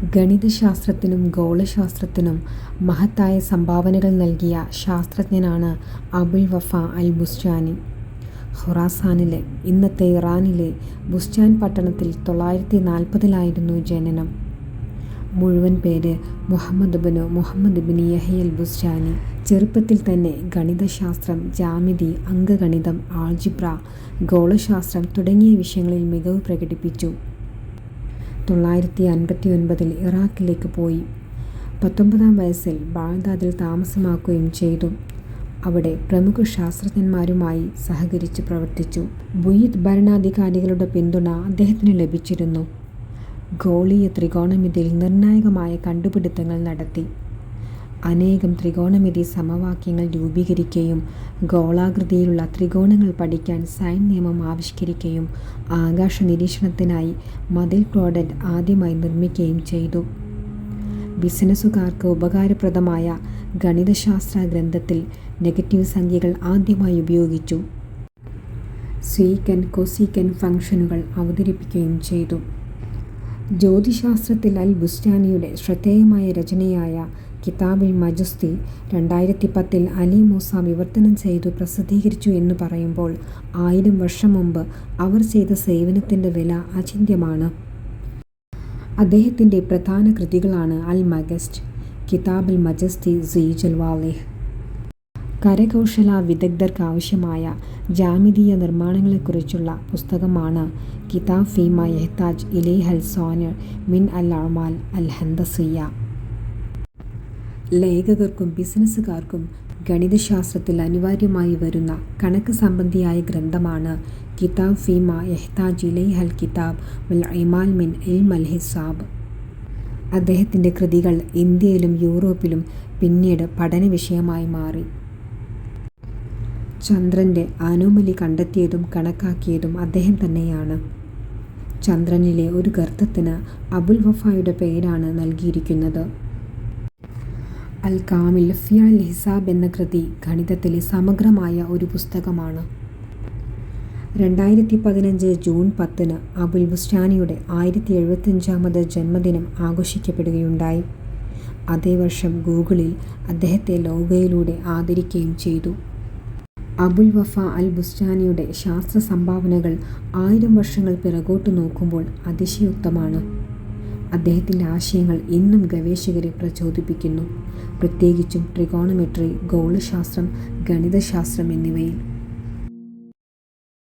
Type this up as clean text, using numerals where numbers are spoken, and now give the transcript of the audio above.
ഗണിതശാസ്ത്രത്തിനും ഗോളശാസ്ത്രത്തിനും മഹത്തായ സംഭാവനകൾ നൽകിയ ശാസ്ത്രജ്ഞനാണ് അബുൽ വഫ അൽ ബുസ്റ്റാനി. ഖുറാസാനിലെ ഇന്നത്തെ ഇറാനിലെ ബുസ്റ്റാൻ പട്ടണത്തിൽ 940 ജനനം. മുഴുവൻ പേര് മുഹമ്മദ് ഇബ്നു യഹ്യ അൽ ബുസ്റ്റാനി. ചെറുപ്പത്തിൽ തന്നെ ഗണിതശാസ്ത്രം, ജ്യാമിതി, അംഗഗണിതം, ആൾജിബ്ര, ഗോളശാസ്ത്രം തുടങ്ങിയ വിഷയങ്ങളിൽ മികവ് പ്രകടിപ്പിച്ചു. 959 ഇറാഖിലേക്ക് പോയി. 19-ാം വയസ്സിൽ ബാഗ്ദാദിൽ താമസമാക്കുകയും ചെയ്തു. അവിടെ പ്രമുഖ ശാസ്ത്രജ്ഞന്മാരുമായി സഹകരിച്ച് പ്രവർത്തിച്ചു. ബുയ്യിദ് ഭരണാധികാരികളുടെ പിന്തുണ അദ്ദേഹത്തിന് ലഭിച്ചിരുന്നു. ഗോളീയ ത്രികോണമിതിയിൽ നിർണായകമായ കണ്ടുപിടുത്തങ്ങൾ നടത്തി. അനേകം ത്രികോണമിതി സമവാക്യങ്ങൾ രൂപീകരിക്കുകയും ഗോളാകൃതിയിലുള്ള ത്രികോണങ്ങൾ പഠിക്കാൻ സൈൻ നിയമം ആവിഷ്കരിക്കുകയും ആകാശ നിരീക്ഷണത്തിനായി മതിൽ ക്ലോഡന്റ് ആദ്യമായി നിർമ്മിക്കുകയും ചെയ്തു. ബിസിനസ്സുകാർക്ക് ഉപകാരപ്രദമായ ഗണിതശാസ്ത്ര ഗ്രന്ഥത്തിൽ നെഗറ്റീവ് സംഖ്യകൾ ആദ്യമായി ഉപയോഗിച്ചു. സ്വീക്കൻ, കൊസീക്കൻ ഫംഗ്ഷനുകൾ അവതരിപ്പിക്കുകയും ചെയ്തു. ജ്യോതിശാസ്ത്രത്തിൽ അൽ ബുസ്റ്റാനിയുടെ ശ്രദ്ധേയമായ രചനയായ കിതാബുൽ മജസ്തി 2010 അലി മൂസ വിവർത്തനം ചെയ്തു പ്രസിദ്ധീകരിച്ചു എന്ന് പറയുമ്പോൾ 1000 വർഷം മുമ്പ് അവർ ചെയ്ത സേവനത്തിൻ്റെ വില അചിന്ത്യമാണ്. അദ്ദേഹത്തിൻ്റെ പ്രധാന കൃതികളാണ് അൽ മജസ്റ്റ്, കിതാബുൽ മജസ്തി, സീജൽ വാലിഹ്. കരകൗശല വിദഗ്ധർക്ക് ആവശ്യമായ ജ്യാമിതീയ നിർമ്മാണങ്ങളെക്കുറിച്ചുള്ള പുസ്തകമാണ് കിതാബ് ഫീമ യഹ്താജ് ഇലൈഹൽ സാനിർ മിൻ അൽ അഅ്മാൽ അൽ ഹന്ദസിയ്യ. ലേഖകർക്കും ബിസിനസ്സുകാർക്കും ഗണിതശാസ്ത്രത്തിൽ അനിവാര്യമായി വരുന്ന കണക്ക് സംബന്ധിയായ ഗ്രന്ഥമാണ് കിതാബ് ഫീമ യഹ്താജ് ഇലൈഹൽ കിതാബ് വൽ അഅ്മാൽ മിൻ ഇൽം അൽ ഹിസാബ്. അദ്ദേഹത്തിൻ്റെ കൃതികൾ ഇന്ത്യയിലും യൂറോപ്പിലും പിന്നീട് പഠന വിഷയമായി മാറി. ചന്ദ്രൻ്റെ അനോമലി കണ്ടെത്തിയതും കണക്കാക്കിയതും അദ്ദേഹം തന്നെയാണ്. ചന്ദ്രനിലെ ഒരു ഗർത്തത്തിന് അബുൽ വഫയുടെ പേരാണ് നൽകിയിരിക്കുന്നത്. അൽ കാമിൽ ഫി അൽ ഹിസാബ് എന്ന കൃതി ഗണിതത്തിലെ സമഗ്രമായ ഒരു പുസ്തകമാണ്. 2015 ജൂൺ 10 അബുൽ ബുസ്റ്റാനിയുടെ 1075ാമത് ജന്മദിനം ആഘോഷിക്കപ്പെടുകയുണ്ടായി. അതേ വർഷം ഗൂഗിളിൽ അദ്ദേഹത്തെ ലോഗോയിലൂടെ ആദരിക്കുകയും ചെയ്തു. അബുൽ വഫ അൽ ബുസ്റ്റാനിയുടെ ശാസ്ത്ര സംഭാവനകൾ 1000 വർഷങ്ങൾ പിറകോട്ട് നോക്കുമ്പോൾ അതിശയോക്തമാണ്. അദ്ദേഹത്തിൻ്റെ ആശയങ്ങൾ ഇന്നും ഗവേഷകരെ പ്രചോദിപ്പിക്കുന്നു, പ്രത്യേകിച്ചും ട്രിഗോണമെട്രി, ഗോളശാസ്ത്രം, ഗണിതശാസ്ത്രം എന്നിവയിൽ.